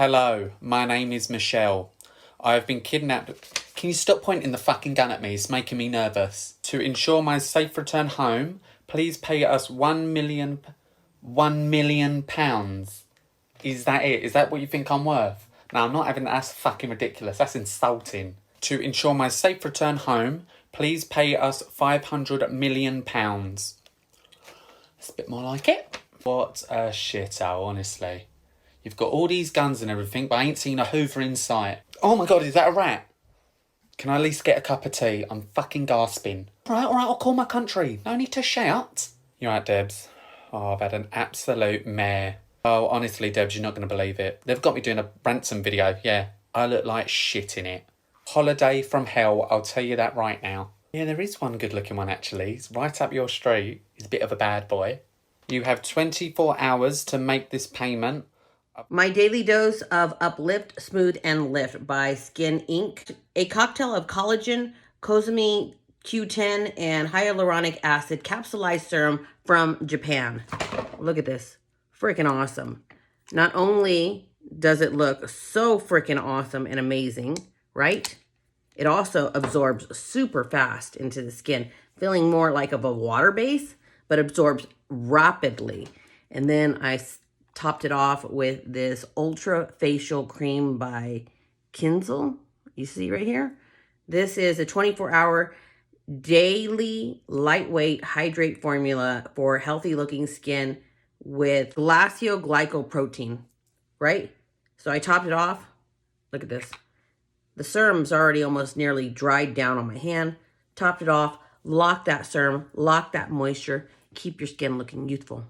Hello, my name is Michelle. I have been kidnapped. Can you stop pointing the fucking gun at me? It's making me nervous. To ensure my safe return home, please pay us £1 million. Is that it? Is that what you think I'm worth? No, I'm not having that. That's fucking ridiculous. That's insulting. To ensure my safe return home, please pay us £500 million. That's a bit more like it. What a shithole, honestly. You've got all these guns and everything, but I ain't seen a Hoover in sight. Oh my God, is that a rat? Can I at least get a cup of tea? I'm fucking gasping. All right, I'll call my country. No need to shout. You're right, Debs. Oh, I've had an absolute mare. Oh, honestly, Debs, you're not going to believe it. They've got me doing a ransom video. Yeah, I look like shit in it. Holiday from hell, I'll tell you that right now. Yeah, there is one good-looking one, actually. He's right up your street. He's a bit of a bad boy. You have 24 hours to make this payment. My daily dose of Uplift, Smooth, and Lift by Skin Inc. A cocktail of collagen, coenzyme Q10, and hyaluronic acid capsulized serum from Japan. Look at this. Freaking awesome. Not only does it look so freaking awesome and amazing, right? It also absorbs super fast into the skin, feeling more like of a water base, but absorbs rapidly. And then I topped it off with this Ultra Facial Cream by Kiehl. You see right here? This is a 24-hour daily lightweight hydrate formula for healthy looking skin with glycoglycoprotein, right? So I topped it off. Look at this. The serum's already almost nearly dried down on my hand. Topped it off, lock that serum, lock that moisture, keep your skin looking youthful.